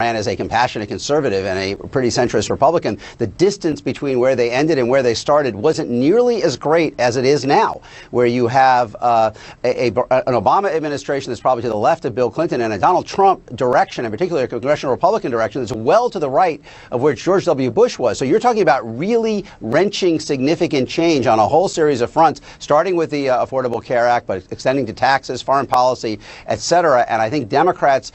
ran as a compassionate conservative and a pretty centrist Republican, the distance between where they ended and where they started wasn't nearly as great as it is now, where you have an Obama administration that's probably to the left of Bill Clinton and a Donald Trump direction, in particular a congressional Republican direction, that's well to the right of where George W. Bush was. So you're talking about really wrenching significant change on a whole series of fronts, starting with the Affordable Care Act, but extending to taxes, foreign policy, et cetera. And I think Democrats,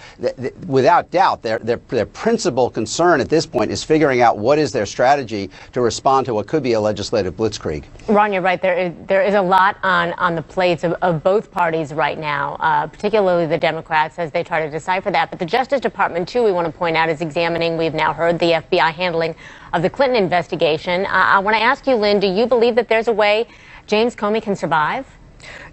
without doubt, their principal concern at this point is figuring out what is their strategy to respond to what could be a legislative blitzkrieg. Ron, you're right. There is a lot on the plates of both parties right now, particularly the Democrats, as they try to decipher that. But the Justice Department, too, we want to point out, is examining, we've now heard, the FBI handling of the Clinton investigation. I want to ask you, Lynn, do you believe that there's a way James Comey can survive?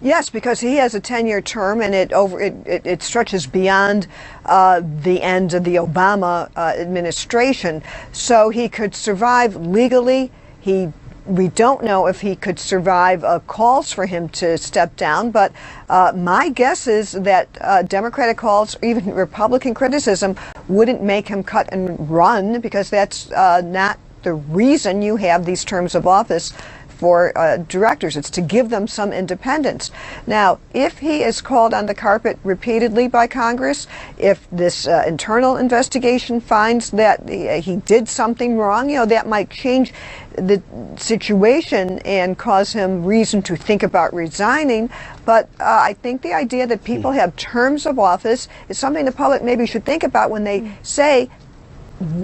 Yes, because he has a 10-year term, and it stretches beyond the end of the Obama administration. So he could survive legally. We don't know if he could survive calls for him to step down, but my guess is that Democratic calls, or even Republican criticism, wouldn't make him cut and run, because that's not the reason you have these terms of office for directors. It's to give them some independence. Now, if he is called on the carpet repeatedly by Congress, if this internal investigation finds that he did something wrong, that might change the situation and cause him reason to think about resigning. But I think the idea that people have terms of office is something the public maybe should think about when they say,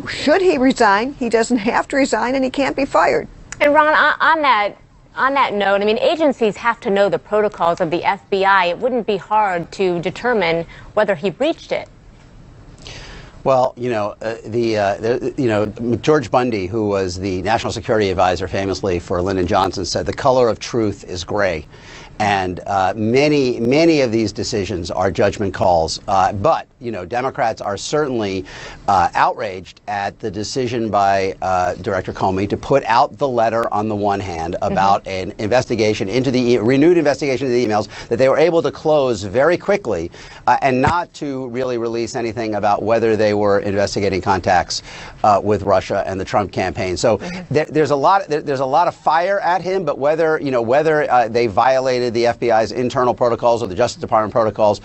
should he resign? He doesn't have to resign, and he can't be fired. And Ron, on that note, I mean, agencies have to know the protocols of the FBI. It wouldn't be hard to determine whether he breached it. Well, George Bundy, who was the national security advisor famously for Lyndon Johnson, said the color of truth is gray. And many of these decisions are judgment calls. But, Democrats are certainly outraged at the decision by Director Comey to put out the letter on the one hand about an investigation into the renewed investigation into the emails that they were able to close very quickly, and not to really release anything about whether they were investigating contacts with Russia and the Trump campaign. So there's a lot of fire at him, but whether they violated the FBI's internal protocols or the Justice Department protocols,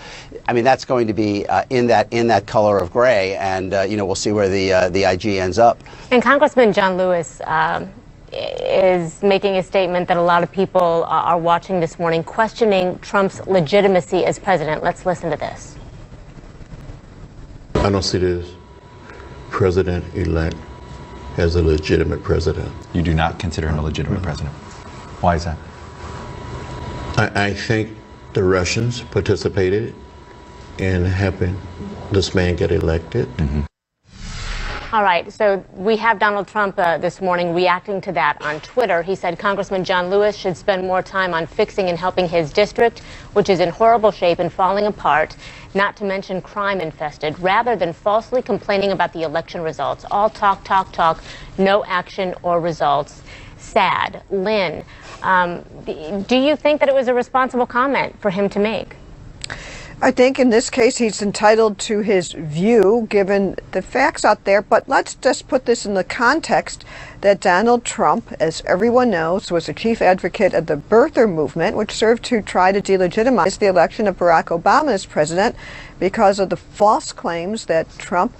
I mean, that's going to be in that color of gray, and we'll see where the IG ends up. And Congressman John Lewis is making a statement that a lot of people are watching this morning, questioning Trump's legitimacy as president. Let's listen to this. I don't see this president-elect as a legitimate president. You do not consider him a legitimate president. Why is that? I think the Russians participated in helping this man get elected. All right, so we have Donald Trump this morning reacting to that on Twitter. He said Congressman John Lewis should spend more time on fixing and helping his district, which is in horrible shape and falling apart, not to mention crime infested, rather than falsely complaining about the election results. All talk, talk, talk, no action or results. Sad. Lynn, do you think that it was a responsible comment for him to make? I think in this case he's entitled to his view given the facts out there, but let's just put this in the context that Donald Trump, as everyone knows, was a chief advocate of the birther movement, which served to try to delegitimize the election of Barack Obama as president because of the false claims that Trump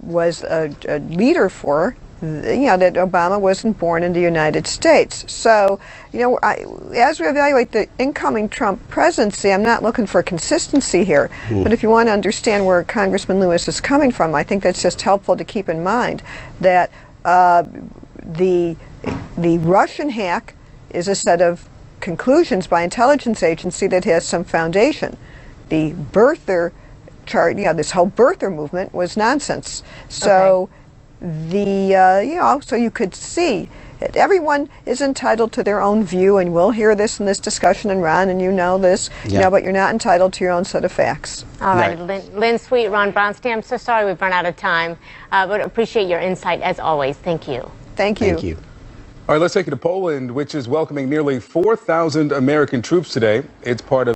was a leader for. That Obama wasn't born in the United States. So, as we evaluate the incoming Trump presidency, I'm not looking for consistency here. But if you want to understand where Congressman Lewis is coming from, I think that's just helpful to keep in mind that the Russian hack is a set of conclusions by intelligence agency that has some foundation. The birther chart, this whole birther movement was nonsense. So. So you could see that everyone is entitled to their own view, and we'll hear this in this discussion, and Ron, and you know this, but you're not entitled to your own set of facts. All right, Lynn Sweet, Ron Bronston, I'm so sorry we've run out of time, but appreciate your insight as always. Thank you. Thank you. Thank you. All right, let's take it to Poland, which is welcoming nearly 4,000 American troops today. It's part of